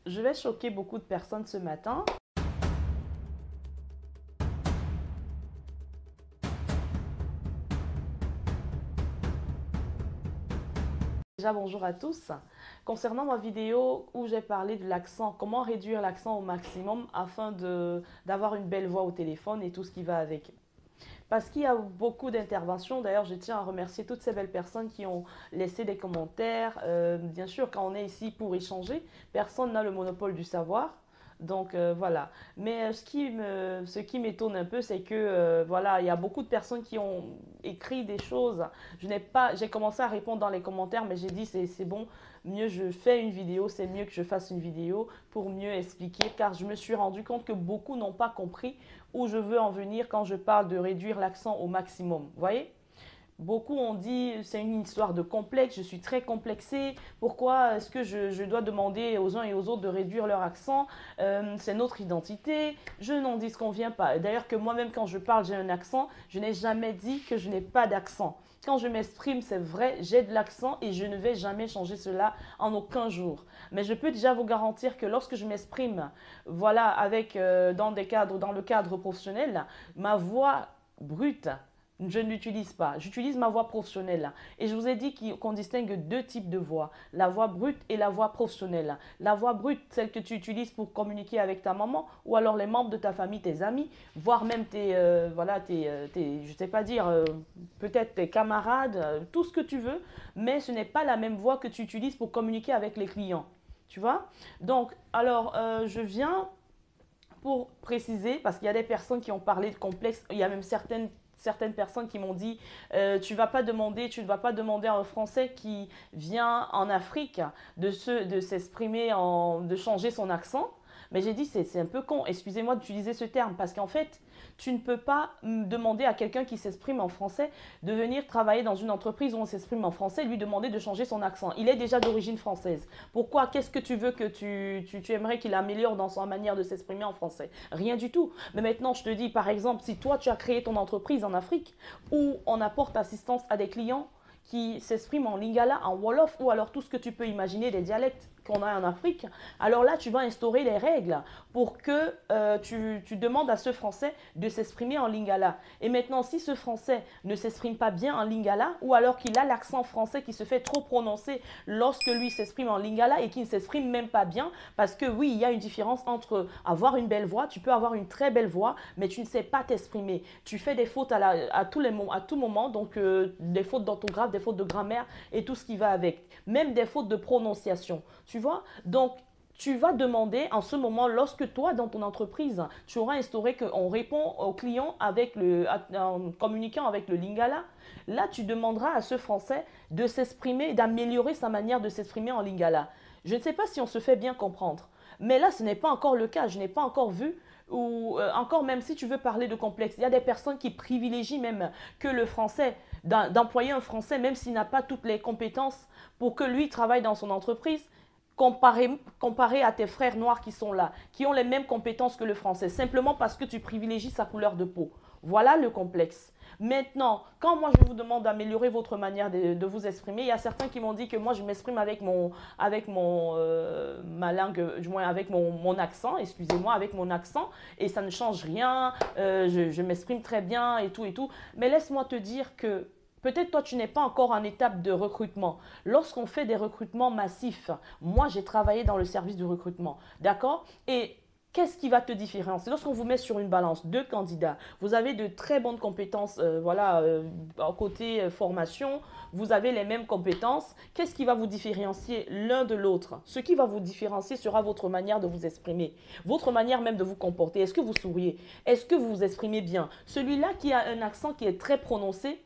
Je vais choquer beaucoup de personnes ce matin. Déjà, bonjour à tous. Concernant ma vidéo où j'ai parlé de l'accent, comment réduire l'accent au maximum afin d'avoir une belle voix au téléphone et tout ce qui va avec. Parce qu'il y a beaucoup d'interventions. D'ailleurs, je tiens à remercier toutes ces belles personnes qui ont laissé des commentaires. Bien sûr, quand on est ici pour échanger, personne n'a le monopole du savoir. Donc voilà. Mais ce qui m'étonne un peu, c'est que voilà, il y a beaucoup de personnes qui ont écrit des choses. J'ai commencé à répondre dans les commentaires, mais j'ai dit c'est bon, mieux je fais une vidéo, c'est mieux que je fasse une vidéo pour mieux expliquer, car je me suis rendu compte que beaucoup n'ont pas compris où je veux en venir quand je parle de réduire l'accent au maximum. Vous voyez? Beaucoup ont dit c'est une histoire de complexe, je suis très complexée, pourquoi est-ce que je dois demander aux uns et aux autres de réduire leur accent, c'est notre identité, je n'en dis ce qu'on vient pas. D'ailleurs que moi-même quand je parle j'ai un accent, je n'ai jamais dit que je n'ai pas d'accent. Quand je m'exprime, c'est vrai, j'ai de l'accent et je ne vais jamais changer cela en aucun jour. Mais je peux déjà vous garantir que lorsque je m'exprime, voilà, dans dans le cadre professionnel, ma voix brute, je ne l'utilise pas. J'utilise ma voix professionnelle. Et je vous ai dit qu'on distingue deux types de voix. La voix brute et la voix professionnelle. La voix brute, celle que tu utilises pour communiquer avec ta maman ou alors les membres de ta famille, tes amis, voire même je sais pas dire, peut-être tes camarades, tout ce que tu veux. Mais ce n'est pas la même voix que tu utilises pour communiquer avec les clients. Tu vois? Donc, alors, je viens pour préciser, parce qu'il y a des personnes qui ont parlé de complexe, il y a même certaines personnes qui m'ont dit tu ne vas pas demander à un Français qui vient en Afrique de s'exprimer, de changer son accent. Mais j'ai dit c'est un peu con, excusez-moi d'utiliser ce terme, parce qu'en fait, tu ne peux pas demander à quelqu'un qui s'exprime en français de venir travailler dans une entreprise où on s'exprime en français, lui demander de changer son accent. Il est déjà d'origine française. Pourquoi? Qu'est-ce que tu veux que tu aimerais qu'il améliore dans sa manière de s'exprimer en français? Rien du tout. Mais maintenant, je te dis, par exemple, si toi, tu as créé ton entreprise en Afrique, où on apporte assistance à des clients qui s'expriment en lingala, en wolof, ou alors tout ce que tu peux imaginer des dialectes qu'on a en Afrique, alors là, tu vas instaurer les règles pour que tu demandes à ce Français de s'exprimer en lingala. Et maintenant, si ce Français ne s'exprime pas bien en lingala, ou alors qu'il a l'accent français qui se fait trop prononcer lorsque lui s'exprime en lingala et qu'il ne s'exprime même pas bien, parce que oui, il y a une différence entre avoir une belle voix, tu peux avoir une très belle voix, mais tu ne sais pas t'exprimer. Tu fais des fautes à tout moment, donc des fautes d'orthographe, des fautes de grammaire et tout ce qui va avec. Même des fautes de prononciation. Tu vois? Donc, tu vas demander en ce moment, lorsque toi, dans ton entreprise, tu auras instauré qu'on répond aux clients en communiquant avec le lingala, là, tu demanderas à ce Français de s'exprimer, d'améliorer sa manière de s'exprimer en lingala. Je ne sais pas si on se fait bien comprendre, mais là, ce n'est pas encore le cas. Je n'ai pas encore vu ou encore même si tu veux parler de complexe, il y a des personnes qui privilégient même que le français, d'employer un français, même s'il n'a pas toutes les compétences pour que lui travaille dans son entreprise, comparé à tes frères noirs qui sont là, qui ont les mêmes compétences que le français, simplement parce que tu privilégies sa couleur de peau. Voilà le complexe. Maintenant, quand moi je vous demande d'améliorer votre manière de vous exprimer, il y a certains qui m'ont dit que moi je m'exprime ma langue, du moins avec mon accent, excusez-moi, avec mon accent, et ça ne change rien, je m'exprime très bien et tout et tout. Mais laisse-moi te dire que peut-être toi, tu n'es pas encore en étape de recrutement. Lorsqu'on fait des recrutements massifs, moi, j'ai travaillé dans le service du recrutement, d'accord? Et qu'est-ce qui va te différencier? Lorsqu'on vous met sur une balance deux candidats, vous avez de très bonnes compétences, côté formation, vous avez les mêmes compétences. Qu'est-ce qui va vous différencier l'un de l'autre? Ce qui va vous différencier sera votre manière de vous exprimer, votre manière même de vous comporter. Est-ce que vous souriez? Est-ce que vous vous exprimez bien? Celui-là qui a un accent qui est très prononcé,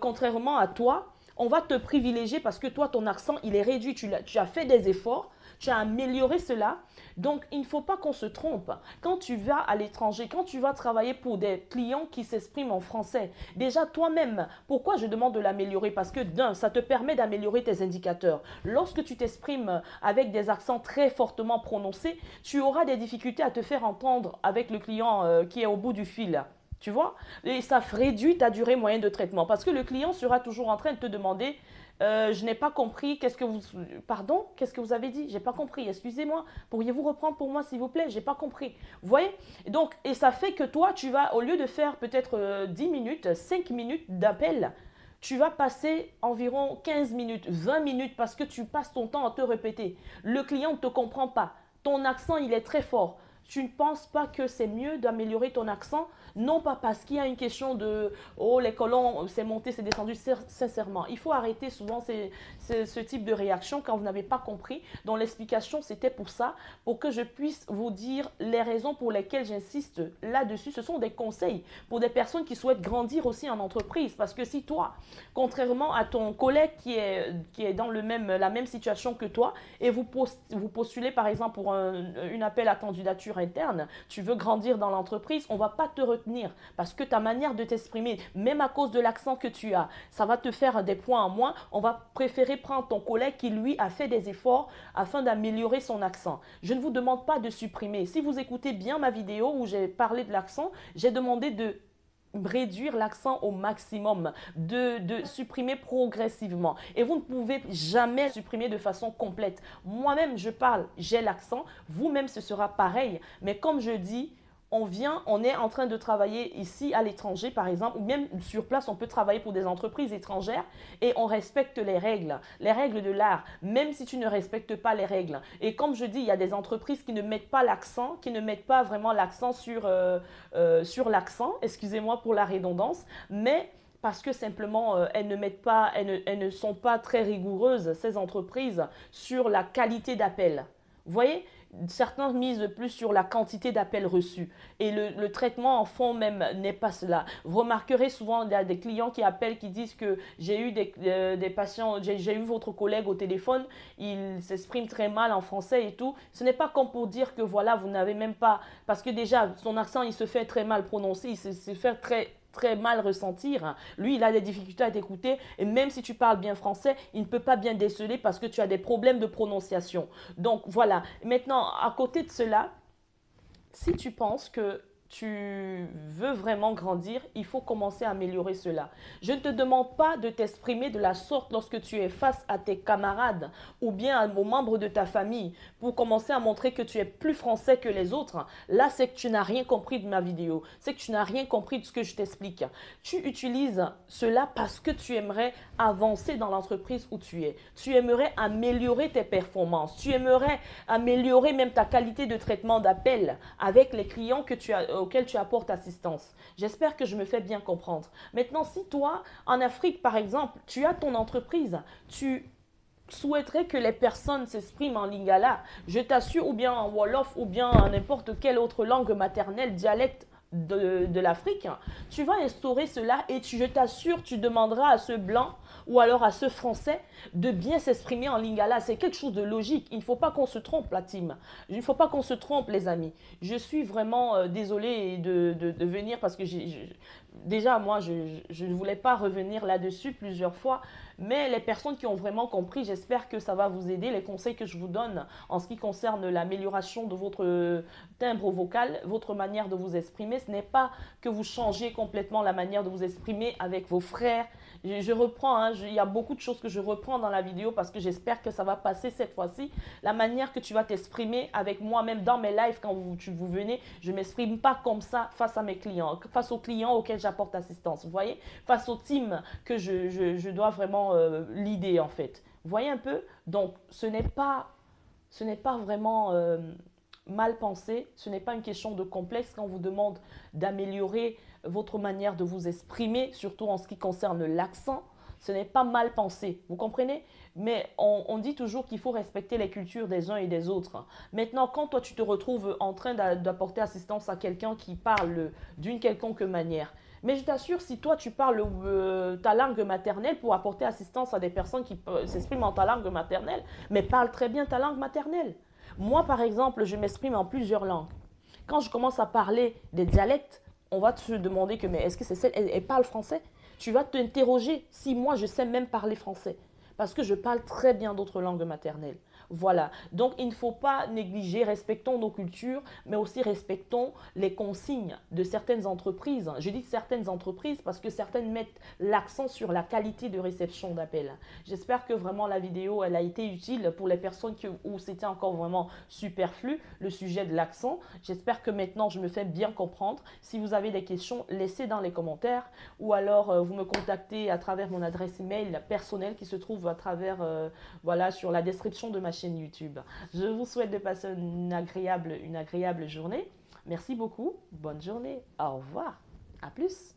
contrairement à toi, on va te privilégier parce que toi, ton accent, il est réduit. Tu as fait des efforts, tu as amélioré cela. Donc, il ne faut pas qu'on se trompe. Quand tu vas à l'étranger, quand tu vas travailler pour des clients qui s'expriment en français, déjà toi-même, pourquoi je demande de l'améliorer? Parce que d'un, ça te permet d'améliorer tes indicateurs. Lorsque tu t'exprimes avec des accents très fortement prononcés, tu auras des difficultés à te faire entendre avec le client qui est au bout du fil. Tu vois? Et ça réduit ta durée moyenne de traitement parce que le client sera toujours en train de te demander je n'ai pas compris, qu'est-ce que vous... Pardon, qu'est-ce que vous avez dit? J'ai pas compris, excusez-moi. Pourriez-vous reprendre pour moi, s'il vous plaît? J'ai pas compris. Vous voyez? Donc, et ça fait que toi, tu vas, au lieu de faire peut-être 10 minutes, 5 minutes d'appel, tu vas passer environ 15 minutes, 20 minutes parce que tu passes ton temps à te répéter. Le client ne te comprend pas. Ton accent, il est très fort. Tu ne penses pas que c'est mieux d'améliorer ton accent? Non pas parce qu'il y a une question de oh les colons c'est monté, c'est descendu. Sincèrement, il faut arrêter souvent ce type de réaction quand vous n'avez pas compris. Donc l'explication c'était pour ça, pour que je puisse vous dire les raisons pour lesquelles j'insiste là-dessus. Ce sont des conseils pour des personnes qui souhaitent grandir aussi en entreprise. Parce que si toi, contrairement à ton collègue qui est dans la même situation que toi et vous postulez par exemple pour un appel à candidature interne, tu veux grandir dans l'entreprise, on ne va pas te retenir parce que ta manière de t'exprimer, même à cause de l'accent que tu as, ça va te faire des points en moins. On va préférer prendre ton collègue qui, lui, a fait des efforts afin d'améliorer son accent. Je ne vous demande pas de supprimer. Si vous écoutez bien ma vidéo où j'ai parlé de l'accent, j'ai demandé de réduire l'accent au maximum, de supprimer progressivement. Et vous ne pouvez jamais supprimer de façon complète. Moi-même, je parle, j'ai l'accent. Vous-même, ce sera pareil. Mais comme je dis, on est en train de travailler ici à l'étranger, par exemple, ou même sur place, on peut travailler pour des entreprises étrangères et on respecte les règles de l'art, même si tu ne respectes pas les règles. Et comme je dis, il y a des entreprises qui ne mettent pas l'accent, qui ne mettent pas vraiment l'accent sur l'accent, excusez-moi pour la redondance, mais parce que simplement elles ne sont pas très rigoureuses, ces entreprises, sur la qualité d'appel. Vous voyez, certains misent plus sur la quantité d'appels reçus et le traitement en fond même n'est pas cela. Vous remarquerez souvent il y a des clients qui appellent, qui disent que j'ai eu des patients, j'ai eu votre collègue au téléphone, il s'exprime très mal en français et tout. Ce n'est pas comme pour dire que voilà, vous n'avez même pas, parce que déjà son accent il se fait très mal prononcer, il se fait très mal ressentir. Lui, il a des difficultés à t'écouter et même si tu parles bien français, il ne peut pas bien déceler parce que tu as des problèmes de prononciation. Donc voilà. Maintenant, à côté de cela, si tu penses que tu veux vraiment grandir, il faut commencer à améliorer cela. Je ne te demande pas de t'exprimer de la sorte lorsque tu es face à tes camarades ou bien aux membres de ta famille pour commencer à montrer que tu es plus français que les autres. Là, c'est que tu n'as rien compris de ma vidéo. C'est que tu n'as rien compris de ce que je t'explique. Tu utilises cela parce que tu aimerais avancer dans l'entreprise où tu es. Tu aimerais améliorer tes performances. Tu aimerais améliorer même ta qualité de traitement d'appel avec les clients auxquels tu apportes assistance. J'espère que je me fais bien comprendre. Maintenant, si toi, en Afrique par exemple, tu as ton entreprise, tu souhaiterais que les personnes s'expriment en lingala, je t'assure, ou bien en wolof, ou bien en n'importe quelle autre langue maternelle, dialecte de l'Afrique, tu vas instaurer cela et je t'assure, tu demanderas à ce blanc ou alors à ce français de bien s'exprimer en lingala. C'est quelque chose de logique. Il ne faut pas qu'on se trompe, la team. Il ne faut pas qu'on se trompe, les amis. Je suis vraiment désolée de venir parce que déjà, moi, je ne voulais pas revenir là-dessus plusieurs fois. Mais les personnes qui ont vraiment compris, j'espère que ça va vous aider. Les conseils que je vous donne en ce qui concerne l'amélioration de votre timbre vocal, votre manière de vous exprimer, ce n'est pas que vous changez complètement la manière de vous exprimer avec vos frères. Je reprends, hein, il y a beaucoup de choses que je reprends dans la vidéo parce que j'espère que ça va passer cette fois-ci. La manière que tu vas t'exprimer avec moi-même dans mes lives quand vous venez, je ne m'exprime pas comme ça face à mes clients, face aux clients auxquels j'apporte assistance. Vous voyez, face au team que je dois vraiment leader en fait. Vous voyez un peu? Donc, ce n'est pas vraiment mal pensé. Ce n'est pas une question de complexe quand on vous demande d'améliorer votre manière de vous exprimer, surtout en ce qui concerne l'accent. Ce n'est pas mal pensé, vous comprenez? Mais on dit toujours qu'il faut respecter les cultures des uns et des autres. Maintenant, quand toi tu te retrouves en train d'apporter assistance à quelqu'un qui parle d'une quelconque manière, mais je t'assure, si toi tu parles ta langue maternelle pour apporter assistance à des personnes qui s'expriment en ta langue maternelle, mais parle très bien ta langue maternelle. Moi, par exemple, je m'exprime en plusieurs langues. Quand je commence à parler des dialectes, on va te demander que, mais est-ce que c'est celle, elle parle français? Tu vas t'interroger si moi je sais même parler français. Parce que je parle très bien d'autres langues maternelles. Voilà. Donc, il ne faut pas négliger, respectons nos cultures, mais aussi respectons les consignes de certaines entreprises. Je dis certaines entreprises parce que certaines mettent l'accent sur la qualité de réception d'appels. J'espère que vraiment la vidéo, elle a été utile pour les personnes où c'était encore vraiment superflu, le sujet de l'accent. J'espère que maintenant, je me fais bien comprendre. Si vous avez des questions, laissez dans les commentaires ou alors vous me contactez à travers mon adresse email personnelle qui se trouve à travers, voilà, sur la description de ma chaîne YouTube. Je vous souhaite de passer une agréable journée. Merci beaucoup. Bonne journée. Au revoir. À plus.